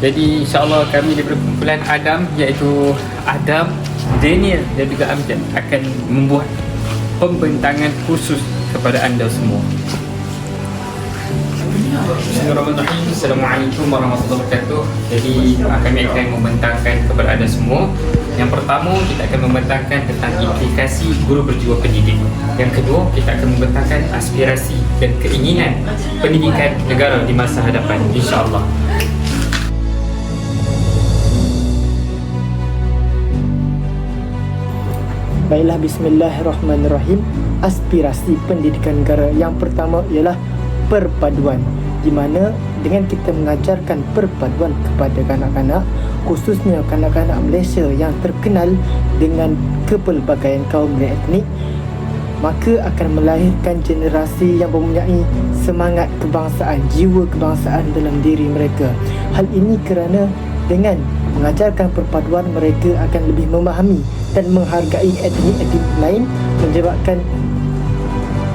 Jadi insyaAllah kami daripada kumpulan Adam, iaitu Adam, Daniel dan juga Amjad akan membuat pembentangan khusus kepada anda semua. Bismillahirrahmanirrahim. Assalamualaikum warahmatullahi wabarakatuh. Jadi kami akan membentangkan kepada anda semua. Yang pertama, kita akan membentangkan tentang implikasi guru berjiwa pendidik. Yang kedua, kita akan membentangkan aspirasi dan keinginan pendidikan negara di masa hadapan, insya-Allah. Baiklah, bismillahirrahmanirrahim. Aspirasi pendidikan negara yang pertama ialah perpaduan, di mana dengan kita mengajarkan perpaduan kepada kanak-kanak, khususnya kanak-kanak Malaysia yang terkenal dengan kepelbagaian kaum dan etnik, maka akan melahirkan generasi yang mempunyai semangat kebangsaan, jiwa kebangsaan dalam diri mereka. Hal ini kerana dengan mengajarkan perpaduan, mereka akan lebih memahami dan menghargai etnik-etnik lain, menyebabkan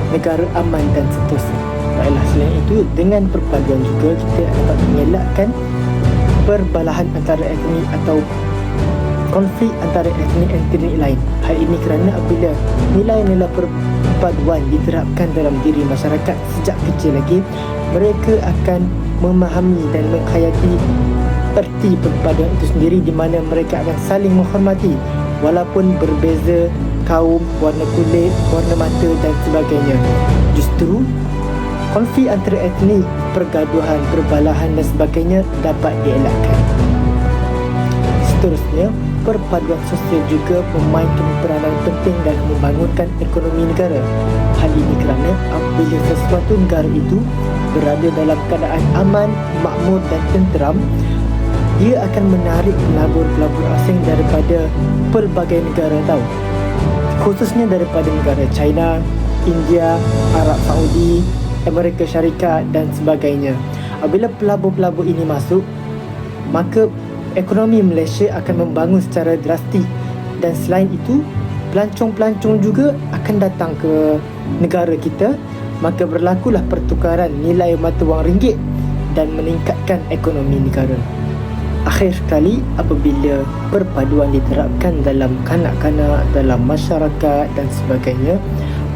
negara aman dan seterusnya. Baiklah, selain itu, dengan perpaduan juga kita dapat mengelakkan perbalahan antara etnik atau konflik antara etnik lain. Hal ini kerana apabila nilai-nilai perpaduan diterapkan dalam diri masyarakat sejak kecil lagi, mereka akan memahami dan menghayati erti perpaduan itu sendiri, di mana mereka akan saling menghormati walaupun berbeza kaum, warna kulit, warna mata dan sebagainya. Justru konflik antara etnik, pergaduhan, perbalahan dan sebagainya dapat dielakkan. Seterusnya, perpaduan sosial juga memainkan peranan penting dalam membangunkan ekonomi negara. Hal ini kerana apabila sesuatu negara itu berada dalam keadaan aman, makmur dan tenteram, dia akan menarik pelabur-pelabur asing daripada pelbagai negara khususnya daripada negara China, India, Arab Saudi, Amerika Syarikat dan sebagainya. Apabila pelabur-pelabur ini masuk, maka ekonomi Malaysia akan membangun secara drastik, dan selain itu pelancong-pelancong juga akan datang ke negara kita, maka berlakulah pertukaran nilai mata wang ringgit dan meningkatkan ekonomi negara. Akhir sekali, apabila perpaduan diterapkan dalam kanak-kanak, dalam masyarakat dan sebagainya,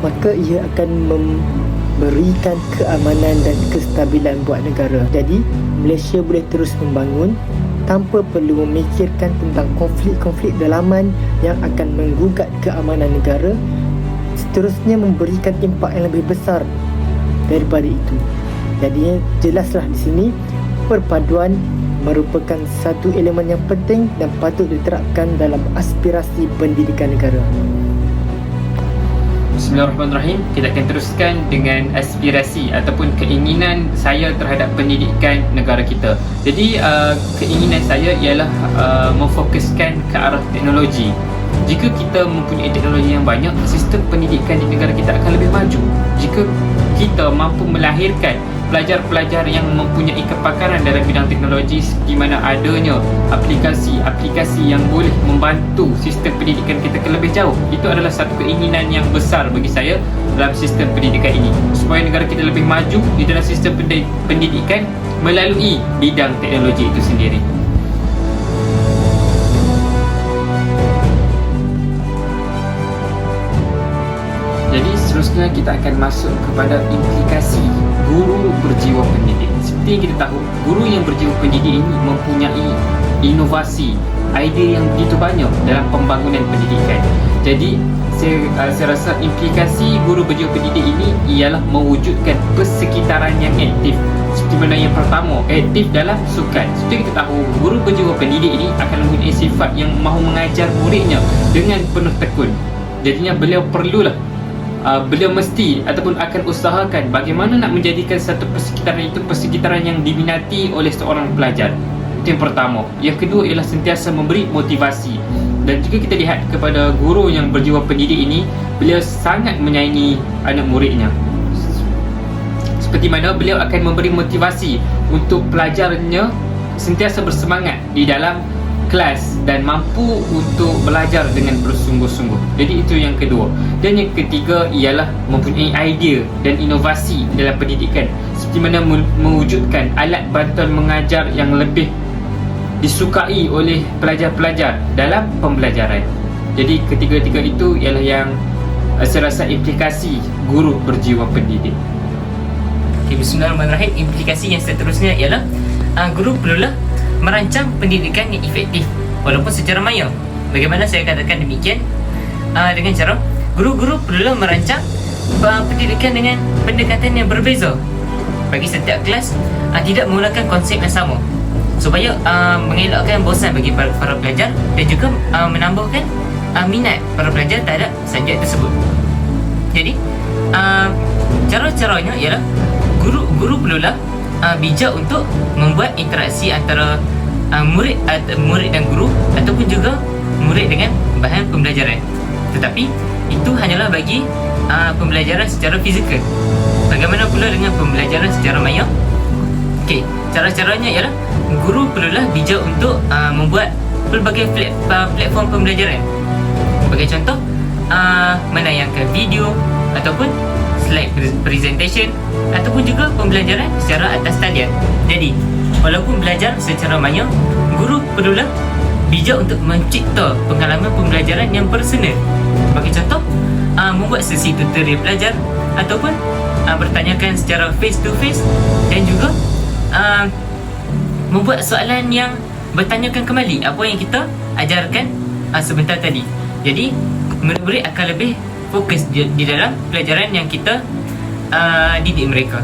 maka ia akan memberikan keamanan dan kestabilan buat negara. Jadi, Malaysia boleh terus membangun tanpa perlu memikirkan tentang konflik-konflik dalaman yang akan menggugat keamanan negara. Seterusnya, memberikan impak yang lebih besar daripada itu. Jadi, jelaslah di sini perpaduan merupakan satu elemen yang penting dan patut diterapkan dalam aspirasi pendidikan negara. Bismillahirrahmanirrahim. Kita akan teruskan dengan aspirasi ataupun keinginan saya terhadap pendidikan negara kita. Jadi keinginan saya ialah memfokuskan ke arah teknologi. Jika kita mempunyai teknologi yang banyak, sistem pendidikan di negara kita akan lebih maju. Jika kita mampu melahirkan pelajar-pelajar yang mempunyai kepakaran dalam bidang teknologi, di mana adanya aplikasi-aplikasi yang boleh membantu sistem pendidikan kita ke lebih jauh, itu adalah satu keinginan yang besar bagi saya dalam sistem pendidikan ini, supaya negara kita lebih maju di dalam sistem pendidikan melalui bidang teknologi itu sendiri. Jadi seterusnya kita akan masuk kepada implikasi guru berjiwa pendidik. Seperti yang kita tahu, guru yang berjiwa pendidik ini mempunyai inovasi, idea yang begitu banyak dalam pembangunan pendidikan. Jadi saya rasa implikasi guru berjiwa pendidik ini ialah mewujudkan persekitaran yang aktif. Seperti mana yang pertama, aktif dalam sukan. Seperti kita tahu, guru berjiwa pendidik ini akan mempunyai sifat yang mahu mengajar muridnya dengan penuh tekun. Jadinya beliau beliau mesti ataupun akan usahakan bagaimana nak menjadikan satu persekitaran itu persekitaran yang diminati oleh seorang pelajar. Itu yang pertama. Yang kedua ialah sentiasa memberi motivasi. Dan jika kita lihat kepada guru yang berjiwa pendidik ini, beliau sangat menyayangi anak muridnya. Seperti mana beliau akan memberi motivasi untuk pelajarnya sentiasa bersemangat di dalam kelas dan mampu untuk belajar dengan bersungguh-sungguh. Jadi itu yang kedua. Dan yang ketiga ialah mempunyai idea dan inovasi dalam pendidikan, seperti mana mewujudkan alat bantuan mengajar yang lebih disukai oleh pelajar-pelajar dalam pembelajaran. Jadi ketiga-tiga itu ialah yang saya rasa implikasi guru berjiwa pendidik. Okay, bismillahirrahmanirrahim. Implikasi yang seterusnya ialah guru perlulah merancang pendidikan yang efektif walaupun secara maya. Bagaimana saya katakan demikian? Dengan cara guru-guru perlulah merancang pendidikan dengan pendekatan yang berbeza bagi setiap kelas, tidak menggunakan konsep yang sama supaya mengelakkan bosan bagi para pelajar dan juga menambahkan minat para pelajar terhadap subjek tersebut. Jadi cara-caranya ialah guru perlulah bijak untuk membuat interaksi antara murid dan guru ataupun juga murid dengan bahan pembelajaran. Tetapi itu hanyalah bagi pembelajaran secara fizikal. Bagaimana pula dengan pembelajaran secara maya? Okey, cara-caranya ialah guru perlulah bijak untuk membuat pelbagai platform pembelajaran. Sebagai contoh, menayangkan video ataupun slide presentation ataupun juga pembelajaran secara atas talian. Jadi, walaupun belajar secara maya, guru perlulah bijak untuk mencipta pengalaman pembelajaran yang personal. Sebagai contoh, membuat sesi tutorial pelajar ataupun bertanyakan secara face to face dan juga membuat soalan yang bertanyakan kembali apa yang kita ajarkan sebentar tadi. Jadi murid-murid akan lebih fokus di dalam pelajaran yang kita didik mereka.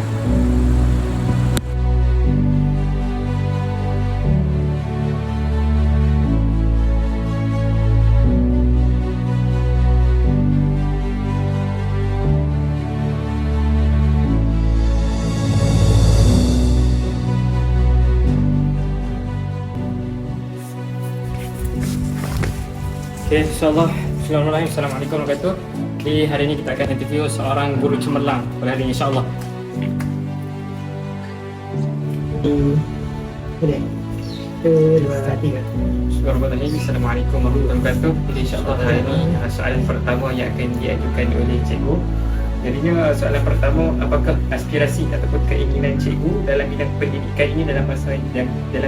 Okay, insyaAllah. Bismillahirrahmanirrahim. Assalamualaikum warahmatullahi wabarakatuh. Okay, hari ini kita akan interview seorang guru cemerlang pada hari ini, insyaAllah. Boleh? Terima kasih. Bismillahirrahmanirrahim. Assalamualaikum warahmatullahi wabarakatuh. Jadi insyaAllah hari ini soalan pertama yang akan diajukan oleh cikgu. Jadinya soalan pertama, apakah aspirasi ataupun keinginan cikgu dalam bidang pendidikan ini dalam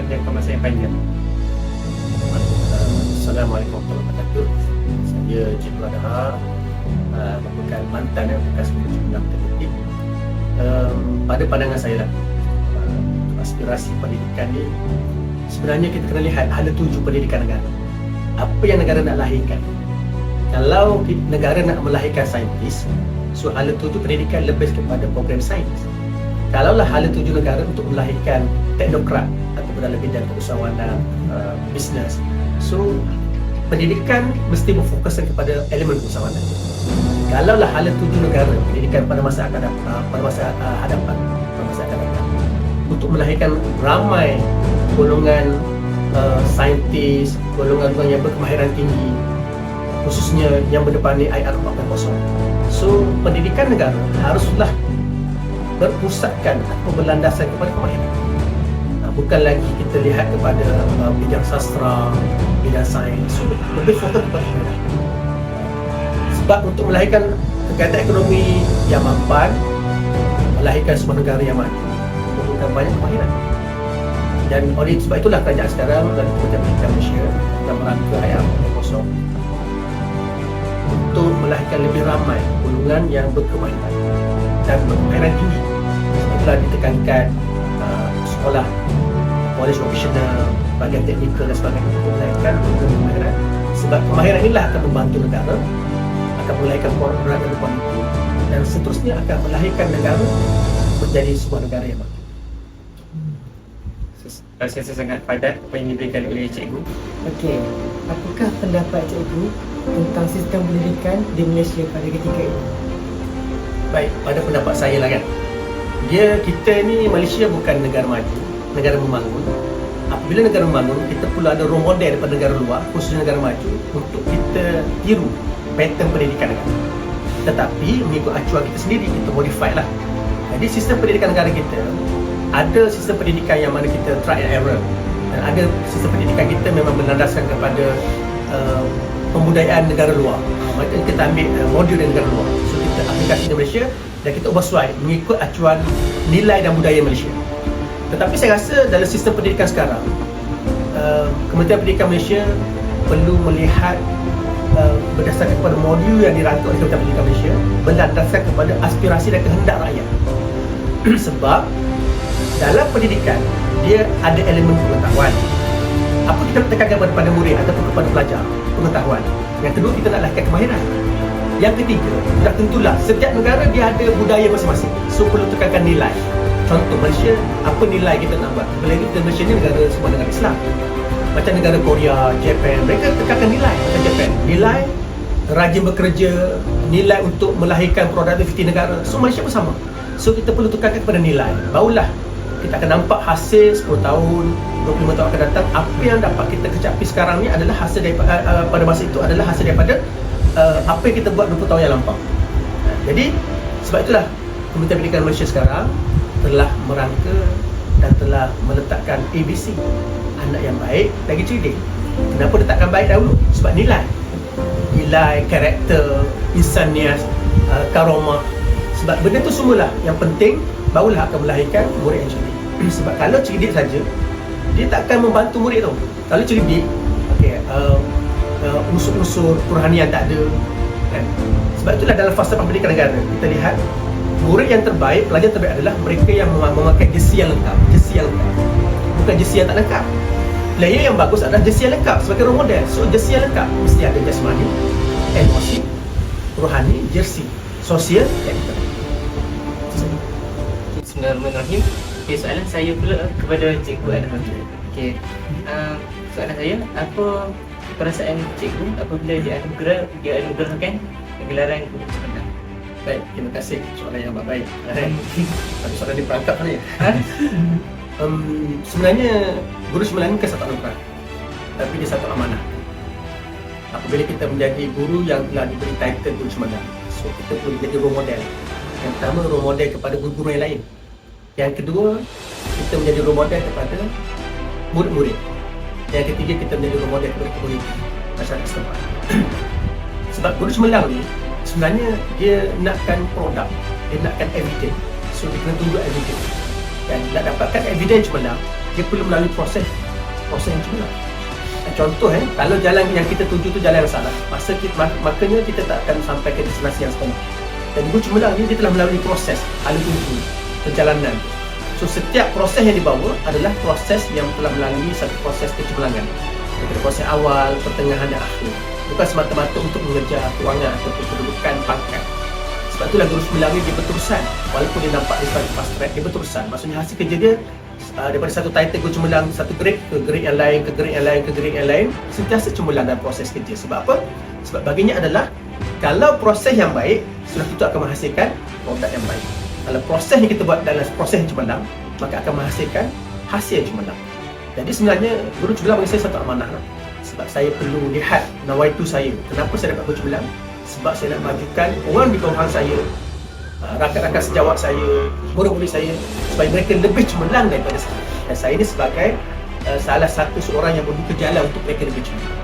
jangka masa yang panjang? Assalamualaikum warahmatullahi wabarakatuh. Saya Cikgu Adhar, merupakan mantan bekas guru cemerlang pendidik. Pada pandangan saya lah, aspirasi pendidikan ni sebenarnya kita kena lihat hala tuju pendidikan negara. Apa yang negara nak lahirkan? Kalau negara nak melahirkan saintis, so hala tuju pendidikan lebih kepada program sains. Kalaulah hala tuju negara untuk melahirkan teknokrat ataupun dalam bidang keusahawanan, bisnes, so pendidikan mesti berfokuskan kepada elemen keusahawanan. Kalaulah hala tuju negara pendidikan pada masa akan hadapan untuk melahirkan ramai golongan saintis, golongan yang berkemahiran tinggi, khususnya yang berdepani IR 4.0. So pendidikan negara haruslah berpusatkan atau berlandaskan kepada kemahiran. Bukan lagi kita lihat kepada bidang sastra, bidang sains, lebih fokus kepada kemahiran. Sebab untuk melahirkan kegiatan ekonomi yang mampan, melahirkan sebuah negara yang maju, memerlukan banyak kemahiran. Dan oleh sebab itulah kerajaan sekarang dan Kementerian Pendidikan Malaysia dalam rangka IR 4.0 untuk melahirkan lebih ramai golongan yang berkemahiran dan berkemahiran tinggi. Sebab itulah ditekankan sekolah college vocational, bahagian teknikal dan sebagainya untuk melahirkan kemahiran. Sebab kemahiran inilah akan membantu negara, akan melahirkan orang-orang yang berkualiti dan seterusnya akan melahirkan negara menjadi sebuah negara yang maju. Saya rasa sangat padat apa yang diberikan oleh cikgu. Okey, apakah pendapat cikgu tentang sistem pendidikan di Malaysia pada ketika ini? Baik, pada pendapat saya lah kan, kita ni Malaysia bukan negara maju, negara membangun. Apabila negara membangun, kita pula ada role model daripada negara luar, khususnya negara maju, untuk kita tiru pattern pendidikan negara. Tetapi mengikut acuan kita sendiri, kita modify lah. Jadi sistem pendidikan negara kita, ada sistem pendidikan yang mana kita try and error, dan ada sistem pendidikan kita memang berlandaskan kepada pembudayaan negara luar. Macam kita ambil modul dari negara luar, so kita aplikasi di Malaysia dan kita ubah sesuai mengikut acuan nilai dan budaya Malaysia. Tetapi saya rasa dalam sistem pendidikan sekarang, Kementerian Pendidikan Malaysia perlu melihat berdasarkan kepada modul yang dirangka oleh Kementerian Pendidikan Malaysia, berlandaskan kepada aspirasi dan kehendak rakyat. Sebab dalam pendidikan dia ada elemen pengetahuan. Apa kita nak tekankan kepada murid ataupun kepada pelajar? Pengetahuan. Yang kedua, kita nak lahirkan kemahiran. Yang ketiga, dah tentulah setiap negara dia ada budaya masing-masing, so perlu tekankan nilai. Contoh Malaysia, apa nilai kita nak buat? Apalagi kita Malaysia ni negara semua negara Islam. Macam negara Korea, Japan, mereka tekankan nilai. Macam Japan, nilai rajin bekerja, nilai untuk melahirkan produktiviti negara. So Malaysia pun sama. So kita perlu tekankan kepada nilai. Barulah kita akan nampak hasil 10 tahun, 25 tahun akan datang. Apa yang dapat kita kecapi sekarang ni adalah hasil daripada, pada masa itu adalah hasil daripada apa yang kita buat 20 tahun yang lampau. Jadi sebab itulah Kementerian Pendidikan Malaysia sekarang telah merangka dan telah meletakkan ABC, anak yang baik lagi cerdik. Kenapa letakkan baik dahulu? Sebab nilai, karakter, insaniah, karomah. Sebab benda tu semualah yang penting, barulah akan melahirkan murid yang cerdik. Sebab kalau cerdik saja, dia takkan membantu murid tu. Kalau cerdik, unsur-unsur kerohanian tak ada, kan? Sebab itulah dalam falsafah pendidikan negara kita lihat murid yang terbaik, pelajar terbaik adalah mereka yang memakai jersey yang lengkap. Bukan jersey yang tak lengkap. Player yang bagus adalah jersey yang lengkap sebagai role model. So jersey yang lengkap mesti ada jasmani, emosi, rohani, jersey, sosial, karakter. Bismillahirrahmanirrahim. Okay, soalan saya pula kepada Cikgu Adham. Okay, soalan saya, apa perasaan Cikgu apabila dianugerahkan gelaran guru sempena? Baik, terima kasih. Soalan yang baik. Tapi soalan ni perangkap ni. Sebenarnya guru cemerlang bukan satu anugerah, tapi dia satu amanah. Apabila kita menjadi guru yang telah diberi title guru cemerlang, so kita perlu menjadi role model. Yang pertama, role model kepada guru-guru yang lain. Yang kedua, kita menjadi role model kepada murid-murid. Yang ketiga, kita menjadi role model kepada komuniti masyarakat setempat. Sebab guru cemerlang ni sebenarnya dia nakkan produk, dia nakkan evidence. So dia kena tunjuk evidence. Dan nak dapatkan evidence cemerlang, dia perlu melalui proses yang cemerlang. Contoh, kalau jalan yang kita tuju tu jalan yang salah, makanya kita tak akan sampai ke destinasi yang sebenar. Dan guru cemerlang ni dia telah melalui proses alur tuju perjalanan. So setiap proses yang dibawa adalah proses yang telah melalui satu proses kecemerlangan. Daripada proses awal, pertengahan dan akhir. Bukan semata-mata untuk mengejar kewangan atau kedudukan pangkat. Sebab itulah guru cemerlang ni dia berterusan. Walaupun dia nampak dia sebagai fast track, dia berterusan. Maksudnya hasil kerja dia daripada satu title guru cemerlang satu grade ke grade yang lain, ke grade yang lain, ke grade yang lain, sentiasa cemerlang dalam proses kerja. Sebab apa? Sebab baginya adalah kalau proses yang baik, sudah tentu akan menghasilkan produk yang baik. Kalau proses yang kita buat dalam proses yang cemerlang, maka akan menghasilkan hasil yang cemerlang. Jadi sebenarnya guru cemerlang bagi saya satu amanah lah. Sebab saya perlu lihat nawaitu saya. Kenapa saya dapat guru cemerlang? Sebab saya nak majukan orang di kawasan saya, rakan-rakan sejawat saya, murid-murid saya, supaya mereka lebih cemerlang daripada saya. Dan saya ini sebagai salah satu seorang yang membuka jalan untuk mereka lebih cemerlang.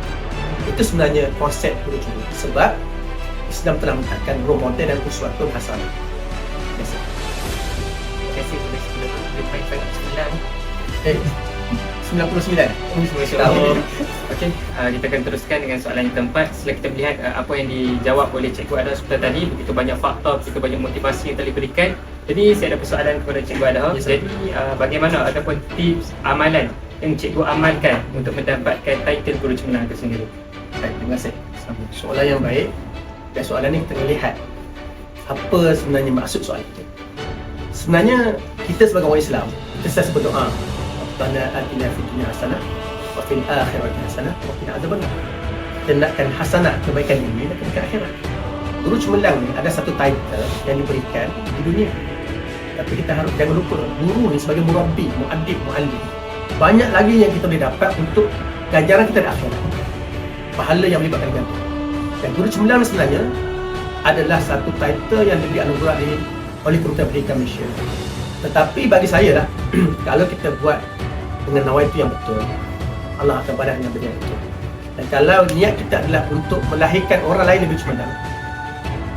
Itu sebenarnya konsep guru cemerlang. Sebab Islam telah meletakkan role model dan uswatun hasanah. Terima kasih kepada 99. tahun. Okey, kita akan teruskan dengan soalan yang keempat. Setelah kita melihat apa yang dijawab oleh Cikgu Adham sebentar tadi, begitu banyak fakta, begitu banyak motivasi yang telah diberikan. Jadi saya ada persoalan kepada Cikgu Adham. Jadi bagaimana ataupun tips amalan yang Cikgu amalkan untuk mendapatkan title guru cemerlang itu sendiri? Baik, terima kasih. Soalan yang baik. Dan soalan ni kita melihat apa sebenarnya maksud soalan itu. Sebenarnya kita sebagai orang Islam, kita selalu berdoa, Rabbana atina fid dunya hasanah wa fil akhirati hasanah wa qina adzabannar. Kita nakkan hasanah, kebaikan dunia dan kebaikan akhirat. Guru cemerlang ni ada satu title yang diberikan di dunia. Tapi kita harus jangan lupa, guru ni sebagai murabbi, muaddib, muallim. Banyak lagi yang kita boleh dapat untuk ganjaran kita di akhirat. Pahala yang melibatkan ganti. Dan guru cemerlang sebenarnya adalah satu title yang diberi anugerah oleh Kementerian Pendidikan Malaysia. Tetapi bagi saya lah, kalau kita buat dengan nawaitu yang betul, Allah akan balas dengan benda yang betul. Dan kalau niat kita adalah untuk melahirkan orang lain lebih cemerlang,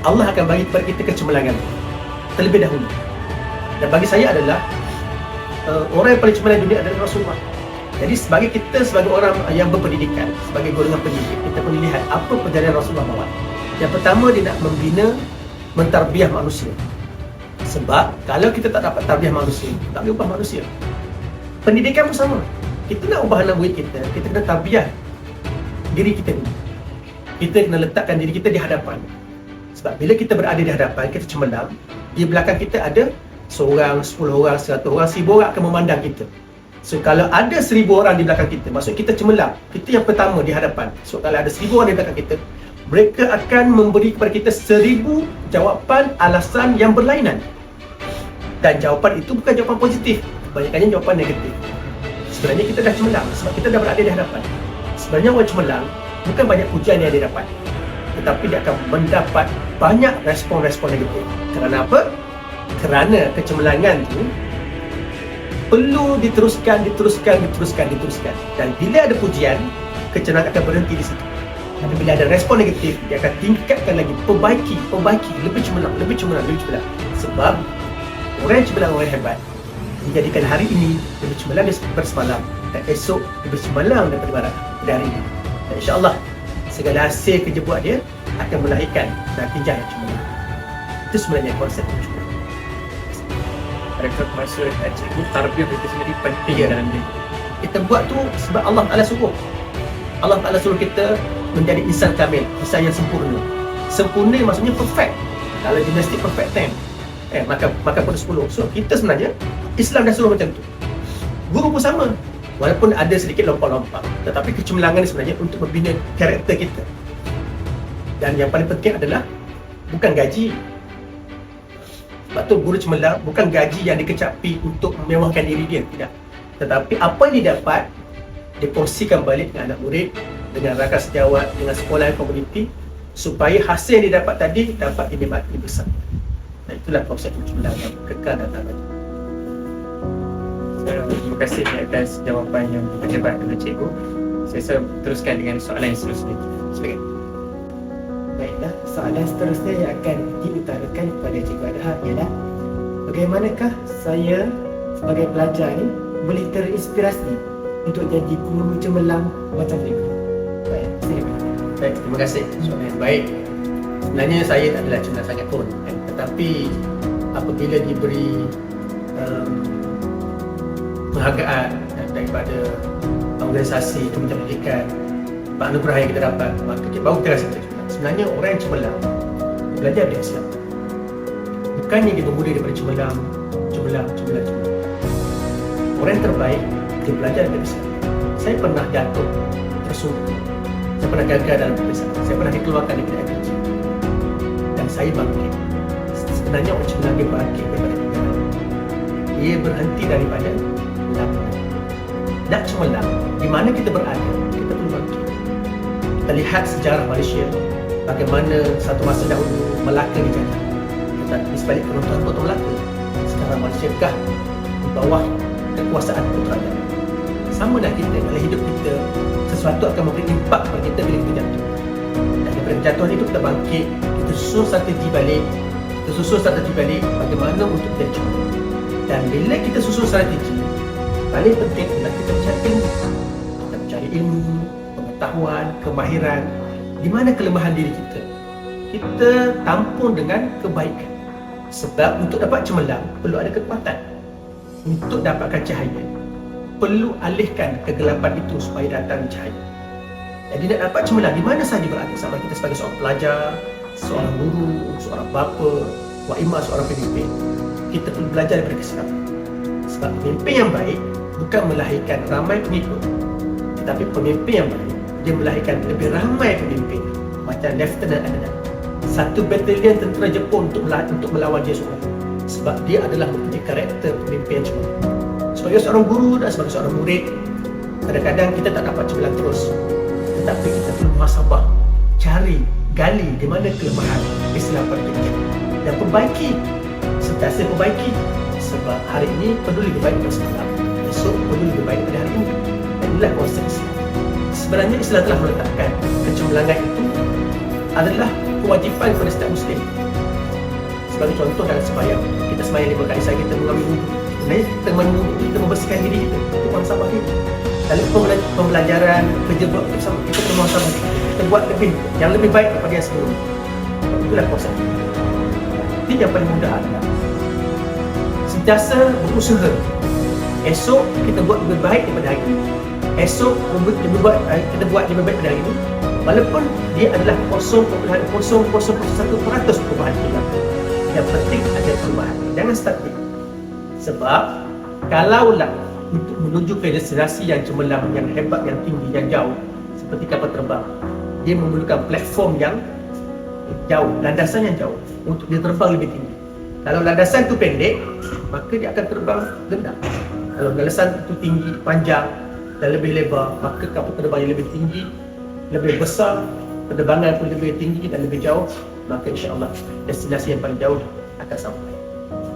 Allah akan bagi kepada kita kecemerlangan terlebih dahulu. Dan bagi saya adalah orang yang paling cemerlang dunia adalah Rasulullah. Jadi sebagai orang yang berpendidikan, sebagai golongan pendidik, kita perlu lihat apa perjalanan Rasulullah bawa. Yang pertama, dia nak membina, mentarbiah manusia. Sebab kalau kita tak dapat tarbiah manusia, tak boleh ubah manusia. Pendidikan pun sama. Kita nak ubah anak murid kita kena tarbiah diri kita ni. Kita kena letakkan diri kita di hadapan. Sebab bila kita berada di hadapan, kita cemerlang, di belakang kita ada seorang, 10 orang, 100 orang, 1000 orang akan memandang kita. So kalau ada 1000 orang di belakang kita, maksud kita cemerlang, kita yang pertama di hadapan. So kalau ada 1000 orang di belakang kita, mereka akan memberi kepada kita 1000 jawapan alasan yang berlainan. Dan jawapan itu bukan jawapan positif, kebanyakannya jawapan negatif. Sebenarnya kita dah cemerlang sebab kita dah berada di hadapan. Sebenarnya orang cemerlang bukan banyak pujian yang dia dapat, tetapi dia akan mendapat banyak respon-respon negatif. Kerana apa? Kerana kecemerlangan tu perlu diteruskan. Dan bila ada pujian, kecemerlangan akan berhenti di situ. Tapi bila ada respon negatif, dia akan tingkatkan lagi, perbaiki, lebih cemerlang. Sebab orang yang cemerlang, orang yang hebat, menjadikan hari ini lebih cemerlang daripada semalam, dan esok lebih cemerlang daripada hari ini. Dan insya-Allah segala hasil kerja buat dia akan melahirkan natijah yang cemerlang. Itu sebenarnya konsep cemerlang. Adakah maksud cikgu tarbiyah itu sendiri penting dalam diri? Kita buat tu sebab Allah Ta'ala suruh. Allah Ta'ala suruh kita menjadi insan kamil, insan yang sempurna. Sempurna maksudnya perfect. Kalau dinastik perfect 10, maka pada 10. So kita sebenarnya Islam dah suruh macam tu. Guru pun sama. Walaupun ada sedikit lompat-lompat, tetapi kecemerlangan ni sebenarnya untuk membina karakter kita. Dan yang paling penting adalah bukan gaji. Sebab tu guru cemerlang bukan gaji yang dikecapi untuk memewahkan diri dia, tidak. Tetapi apa yang dia dapat, dikongsikan balik dengan anak murid, dengan rakan sejawat, dengan sekolah dan komuniti, supaya hasil yang dia dapat tadi dapat dinikmati bersama. Dan itulah konsep cemerlang yang kekal dan abadi. Terima kasih atas jawapan yang berjebat oleh cikgu. Saya rasa teruskan dengan soalan yang seterusnya. Silakan. Baiklah, soalan seterusnya yang akan diutarakan kepada Cikgu Adha ialah bagaimanakah saya sebagai pelajar ni boleh terinspirasi untuk jadi guru cemerlang macam cikgu? Baik, silakan. Baik, terima kasih. Soalan yang baik. Sebenarnya saya tak adalah cemerlang sangat pun, tetapi apabila diberi penghargaan daripada organisasi Kementerian Pendidikan, anugerah yang kita dapat, maka baru kita rasa cemerlang. Sebenarnya orang yang cemerlang belajar dari Islam. Bukannya dia bermula daripada cemerlang. Orang yang terbaik dia belajar dari Islam. Saya pernah jatuh tersungkur, saya pernah gagal dalam peperiksaan, saya pernah dikeluarkan daripada ATJ, dan saya bangkit. Sebenarnya orang cemerlang dia bangkit daripada kegagalan. Dia berhenti daripada melanggar. Nak cemerlang, di mana kita berada, kita perlu bangkit. Kita lihat sejarah Malaysia, bagaimana satu masa dahulu Melaka dijajah, tetapi di sebalik penonton Melaka, sekarang Malaysia gah di bawah kekuasaan Putrajaya. Sama dah kita, dalam hidup kita, sesuatu akan memberi impak kepada kita bila kita jatuh. Dan daripada kejatuhan itu kita bangkit, kita susun strategi balik, bagaimana untuk kita cemerlang. Dan bila kita susun strategi, paling penting adalah kita mencari ilmu. Kita mencari ilmu, pengetahuan, kemahiran. Di mana kelemahan diri kita, kita tampung dengan kebaikan. Sebab untuk dapat cemerlang perlu ada kekuatan. Untuk dapatkan cahaya, perlu alihkan kegelapan itu supaya datang cahaya. Jadi nak dapat cemerlang di mana sahaja berada, sama kita sebagai seorang pelajar, seorang guru, seorang bapa, wa'imah, seorang pemimpin, kita perlu belajar daripada kesilapan. Sebab pemimpin yang baik bukan melahirkan ramai pengikut, tetapi pemimpin yang baik dia melahirkan lebih ramai pemimpin. Macam Lieutenant Adnan, satu batalion tentera Jepun untuk melawan dia seorang. Sebab dia adalah mempunyai karakter pemimpin yang cemerlang. Sebagai seorang guru dan sebagai seorang murid, kadang-kadang kita tak dapat cemerlang terus, tetapi kita perlu muhasabah, gali di mana kelemahan, kesilapan kita, dan perbaiki. Sentiasa perbaiki. Sebab hari ini perlu lebih baik daripada semalam, esok perlu lebih baik daripada hari ini. Dan inilah konsep Islam. Sebenarnya Islam telah meletakkan kecemerlangan itu adalah kewajipan kepada setiap Muslim. Sebagai contoh dalam sembahyang, kita sembahyang 5 kali sehari, kita mengambil wudhu. Sebenarnya kita membersihkan diri kita, itu muhasabah diri. Dalam pembelajaran kerja buat kita perlu sama, kita buat yang lebih baik daripada yang sebelum. Itulah konsep. Itu yang paling mudah adalah sentiasa berusaha. Esok kita buat lebih baik daripada hari ini. Esok kita buat lebih baik daripada hari ini. Walaupun dia adalah 0.0001% perubahan kita. Yang penting ada perubahan. Jangan statik. Sebab kalaulah untuk menuju ke destinasi yang cemerlang, yang hebat, yang tinggi, yang jauh, seperti kapal terbang, dia memerlukan platform yang jauh, landasan yang jauh untuk dia terbang lebih tinggi. Kalau landasan itu pendek, maka dia akan terbang rendah. Kalau landasan itu tinggi, panjang dan lebih lebar, maka kapal terbang yang lebih tinggi, lebih besar, penerbangan pun lebih tinggi dan lebih jauh, maka insya-Allah destinasi yang paling jauh akan sampai.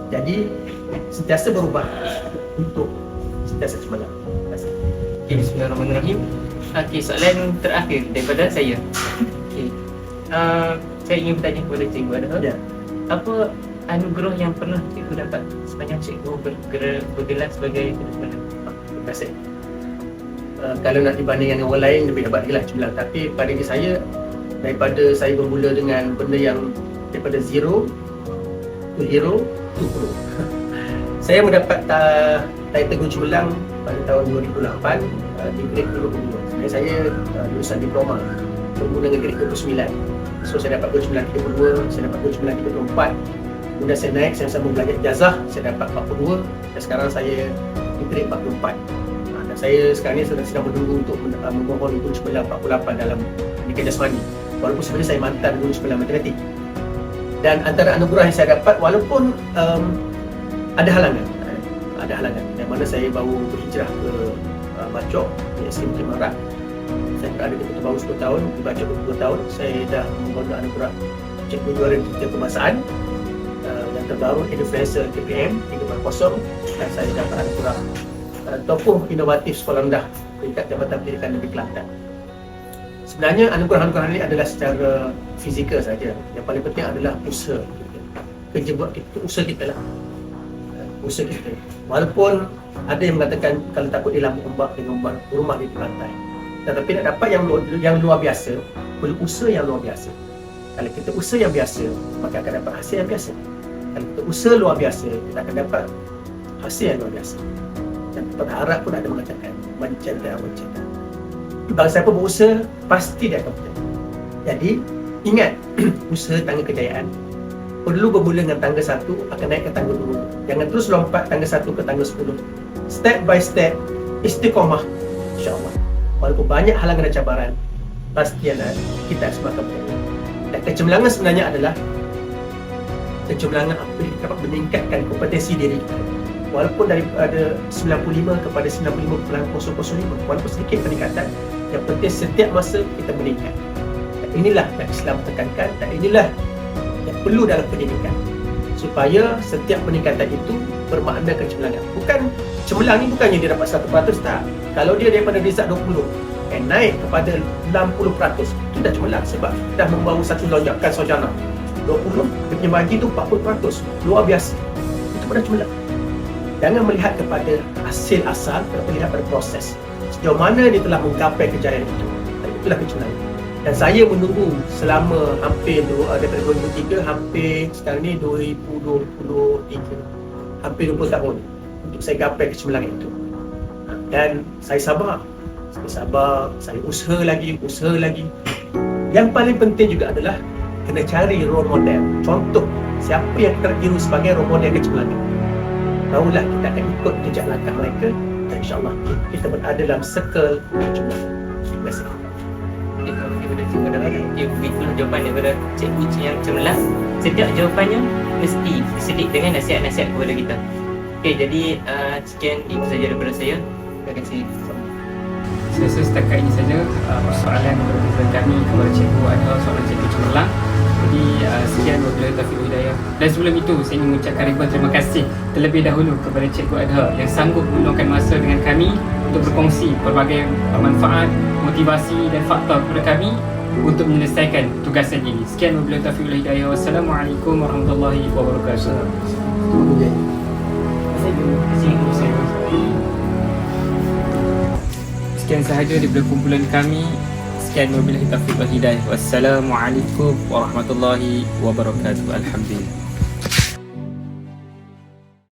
Jadi sentiasa berubah untuk sentiasa cemerlang. Terima kasih. Okay, bismillahirrahmanirrahim. Okay, soalan terakhir daripada saya. Okay. Saya ingin bertanya kepada Cikgu Adha. Ya. Apa anugerah yang pernah Cikgu dapat sepanjang Cikgu bergelar sebagai penulis? Terima kasih. Kalau nak dibanding dengan orang lain lebih hebat lagi lah cemerlang. Tapi pada diri saya, daripada saya bermula dengan benda yang daripada zero to hero to pro. Saya mendapat title Guru Cemerlang pada tahun 2008 di grade 22. Sebenarnya saya lulusan diploma bermula dengan grade 29. So saya dapat Guru Cemerlang 32, saya dapat Guru Cemerlang 34. Kemudian saya naik, saya sama belajar ijazah, saya dapat 42 dan sekarang saya di grade 44. Dan saya sekarang ni sedang menunggu untuk memohon Guru Cemerlang 48 dalam pendidikan jasmani. Walaupun sebenarnya saya mantan Guru Cemerlang matematik. Dan antara anugerah yang saya dapat, walaupun ada halangan, yang mana saya baru berhijrah ke Bacok di SKM Kimarat. Saya berada di Kota Baru 10 tahun, di Bacok 22 tahun. Saya dah mengambil anugerah Cikgu Juara Kerja Kebangsaan yang terbaru Influencer KPM 3.0, dan saya dapat anugerah Tokoh Inovatif Sekolah Rendah peringkat Jabatan Pendidikan Negeri Kelantan. Sebenarnya anugerah-anugerah ini adalah secara fizikal saja. Yang paling penting adalah usaha kita. Kerja buat kita, usaha kita lah. Usaha kita. Walaupun ada yang mengatakan kalau takut di lampu ombak dengan rumah di pantai. Tetapi nak dapat yang luar biasa, perlu usaha yang luar biasa. Kalau kita usaha yang biasa, maka akan dapat hasil yang biasa. Kalau kita usaha luar biasa, kita akan dapat hasil yang luar biasa. Dan berharap pun ada mengatakan mencegah. Bagi siapa berusaha, pasti dia akan berjaya. Jadi, ingat, usaha tangga kejayaan perlu bermula dengan tangga 1, akan naik ke tangga 2. Jangan terus lompat tangga 1 ke tangga 10. Step by step, istiqomah, insyaAllah. Walaupun banyak halangan dan cabaran, pastilah kita semua akan berjaya. Dan kecemerlangan sebenarnya adalah kecemerlangan apa yang dapat meningkatkan kompetensi diri kita. Walaupun daripada 95 kepada 95.005, walaupun sedikit peningkatan, yang penting setiap masa kita meningkat. Dan inilah yang Islam tekankan, dan inilah yang perlu dalam pendidikan, supaya setiap peningkatan itu bermakna kecemerlangan. Bukan cemerlang ni bukannya dia dapat 100%, tak. Kalau dia daripada result 20 naik kepada 60%, itu dah cemerlang sebab dah membawa satu lonjakan sarjana. 20 dia punya bagi tu 40%, luar biasa. Itu pun dah cemerlang. Jangan melihat kepada hasil asal, tetapi melihat pada proses. Sejauh mana dia telah menggapai kejayaan itu. Dan itulah kecemerlangan. Dan saya menunggu selama hampir daripada 2003 hampir sekarang ni 2023, hampir 20 tahun untuk saya gapai kecemerlangan itu. Dan saya sabar, saya usaha lagi. Yang paling penting juga adalah kena cari role model, contoh siapa yang tertiru sebagai role model kecemerlangan. Barulah kita akan ikut jejak langkah mereka dan insyaAllah kita berada dalam circle kecemerlangan. Terima kasih. Terima kasih kepada Cikgu Adha. Itulah jawapan daripada Cikgu yang cemerlang. Setiap jawapannya mesti diselit dengan nasihat-nasihat kepada kita. Okey, jadi sekian itu saja daripada saya. Terima kasih. Saya rasa setakat ini saja persoalan daripada kami kepada Cikgu Adha, soalan Cikgu Cemerlang. Jadi sekian wabillahi taufiq wal hidayah. Dan sebelum itu saya ingin mengucapkan ribuan terima kasih terlebih dahulu kepada Cikgu Adha yang sanggup meluangkan masa dengan kami untuk berkongsi pelbagai manfaat, motivasi dan fakta kepada kami untuk menyelesaikan tugasan ini. Sekian wabillahi taufiq wal hidayah. Wassalamualaikum warahmatullahi wabarakatuh. Terima kasih. sekian sahaja daripada kumpulan kami. Sekian, wabillahi taufiq wal hidayah. Wassalamualaikum warahmatullahi wabarakatuh. Alhamdulillah.